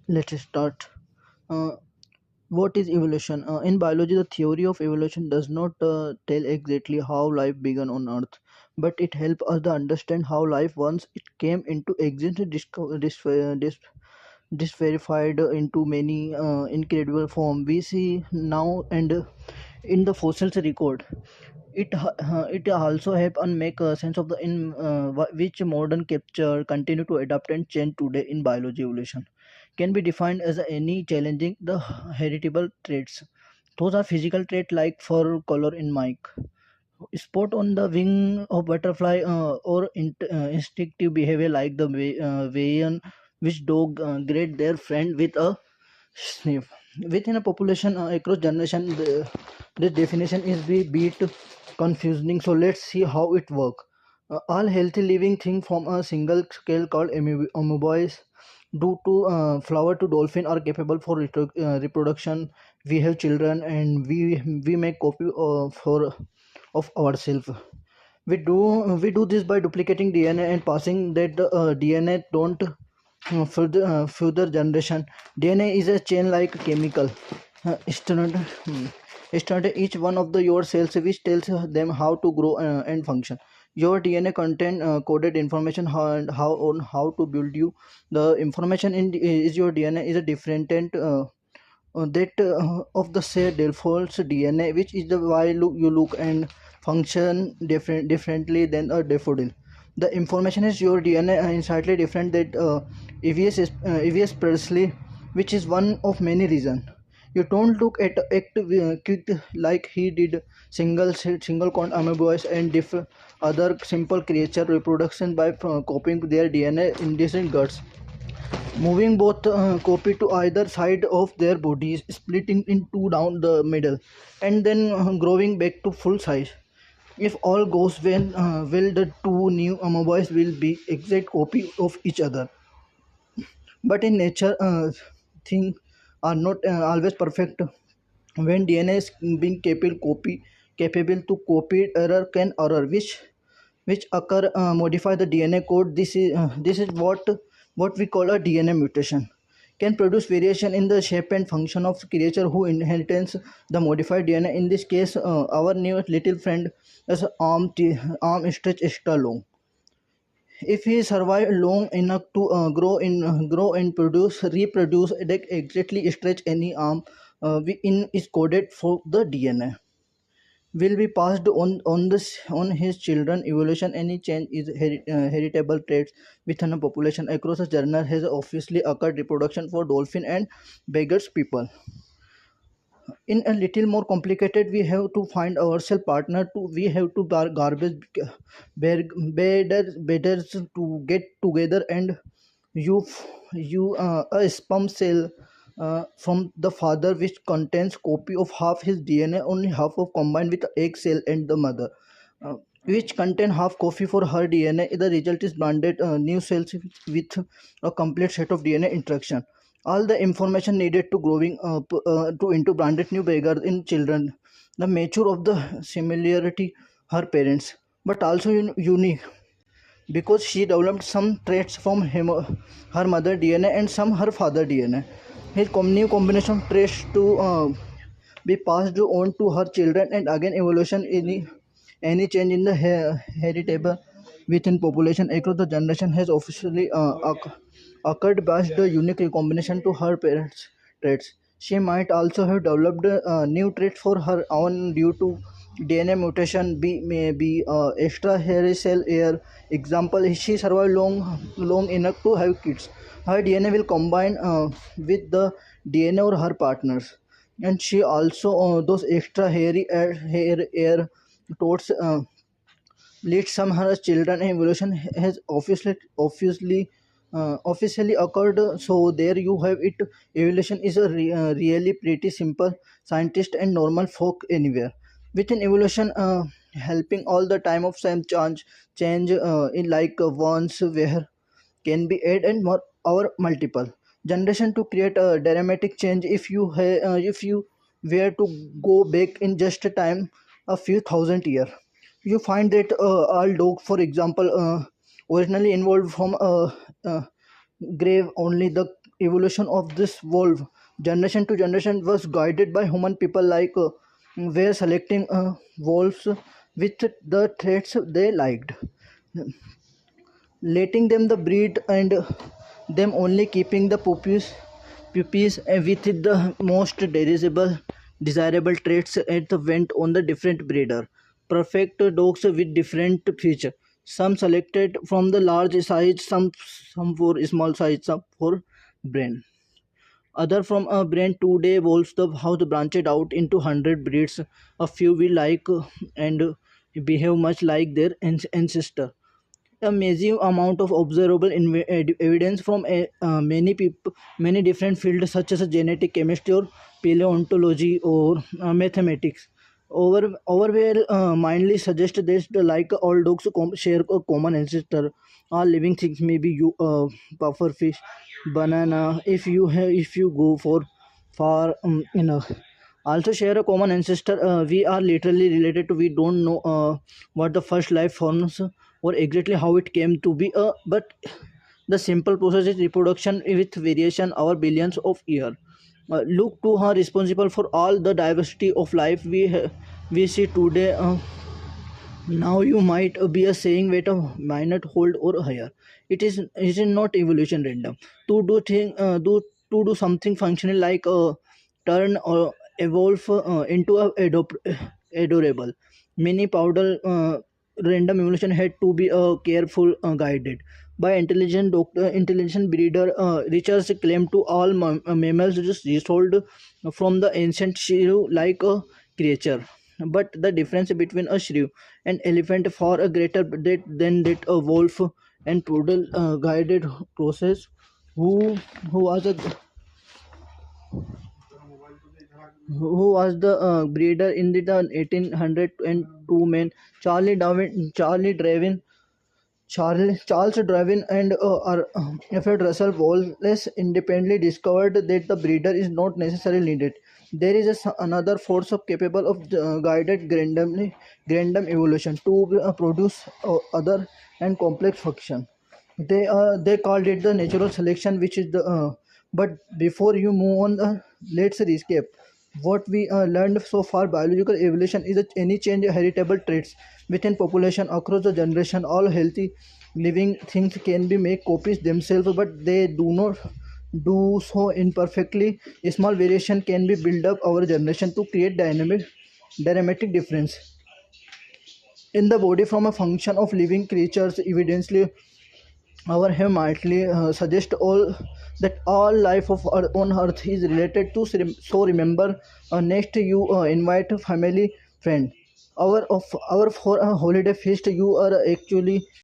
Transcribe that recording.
Let's start. Uh, what is evolution? In biology, the theory of evolution does not tell exactly how life began on Earth, but it helps us to understand how life once it came into existence, disverified into many incredible form we see now and in the fossils record. It also help and make a sense of the in which modern capture continue to adapt and change today in biology. Evolution can be defined as any challenging the heritable traits. Those are physical traits like fur color in mic, spot on the wing of butterfly, or instinctive behavior like the way in which dog greet their friend with a sniff. Within a population across generation, this definition is be bit confusing. So let's see how it work. All healthy living things from a single scale called amoeboids due to flower to dolphin are capable for reproduction. We have children and we make copy for of ourselves. We do this by duplicating DNA and passing that DNA don't further generation. DNA is a chain like chemical. Study each one of the your cells which tells them how to grow and function. Your DNA contain coded information how to build you. The information in is your DNA is a different that of the say defaults DNA, which is the why you look and function differently than a daffodil. The information is your DNA is slightly different that EVS Presley, which is one of many reasons. You don't look at act quick like he did. Single count amoeboids and other simple creature reproduction by copying their DNA in different guts, moving both copy to either side of their bodies, splitting in two down the middle, and then growing back to full size. If all goes well, the two new amoeboids will be exact copy of each other. But in nature, things are not always perfect. When DNA is being capable to copy error can error which occur modify the DNA code. This is what we call a DNA mutation. Can produce variation in the shape and function of creature who inherits the modified DNA. In this case, our new little friend has arm stretch extra long. If he survive long enough to grow and reproduce, they exactly stretch any arm is coded for the DNA will be passed on his children. Evolution any change is heritable traits within a population across a journal has obviously occurred reproduction for dolphin and beggars people. In a little more complicated, we have to find ourselves partner to we have to garbage bedders to get together and you a sperm cell from the father which contains copy of half his DNA, only half of combined with the egg cell and the mother, which contain half copy for her DNA. The result is blended new cells with a complete set of DNA interaction. All the information needed to growing up to into branded new beggar in children. The nature of the similarity her parents, but also unique because she developed some traits from her mother DNA and some her father DNA. His new combination of traits to be passed on to her children, and again evolution any change in the heritable within population across the generation has officially occurred by the unique combination to her parents traits. She might also have developed new traits for her own due to DNA mutation. Maybe extra hairy cell air. Example: she survived long enough to have kids. Her DNA will combine with the DNA or her partners, and she also those extra hair towards lead some her children. Evolution has officially occurred. So there you have it. Evolution is a really pretty simple scientist and normal folk anywhere within evolution, helping all the time of same change in like ones where can be add and more or multiple generation to create a dramatic change. If you were to go back in just a time a few thousand years, you find that all dog for example originally involved from a grave only the evolution of this wolf generation to generation was guided by human people like were selecting wolves with the traits they liked, letting them the breed and them only keeping the puppies with the most desirable traits at the went on the different breeder perfect dogs with different feature, some selected from the large size, some for small size, some for brain, other from a brand. Today wolves the house branched out into 100 breeds. A few we like and behave much like their ancestor. A massive amount of observable evidence from many people, many different fields such as genetic chemistry or paleontology or mathematics. Overwhelmingly mindly suggest that like all dogs share a common ancestor. All living things, maybe you puffer fish, banana. If you go for far enough, also share a common ancestor. We are literally related to. We don't know what the first life forms or exactly how it came to be, but the simple process is reproduction with variation over billions of years. Look to her responsible for all the diversity of life we see today. Now you might be a saying wait a minute, hold or higher. It is not evolution random. To do something functional like turn or evolve into a adorable mini powder. Random evolution had to be careful guided by intelligent breeder. Research claim to all mammals just resolved from the ancient shrew like a creature, but the difference between a shrew and elephant far a greater than that a wolf and poodle guided process. Who was a who was the breeder in the 1802 men Charles Darwin and Alfred Russell Wallace independently discovered that the breeder is not necessarily needed. There is another force of capable of guided random evolution to produce other and complex function. They called it the natural selection, which is the. But before you move on, let's recap what we learned so far. Biological evolution is any change heritable traits within population across the generation. All healthy living things can be make copies themselves, but they do not do so imperfectly. A small variation can be built up over generation to create dramatic difference in the body from a function of living creatures. Evidently our hymn mightly suggest all that all life of on earth is related to. So remember, next you invite a family friend our for a holiday feast, you are actually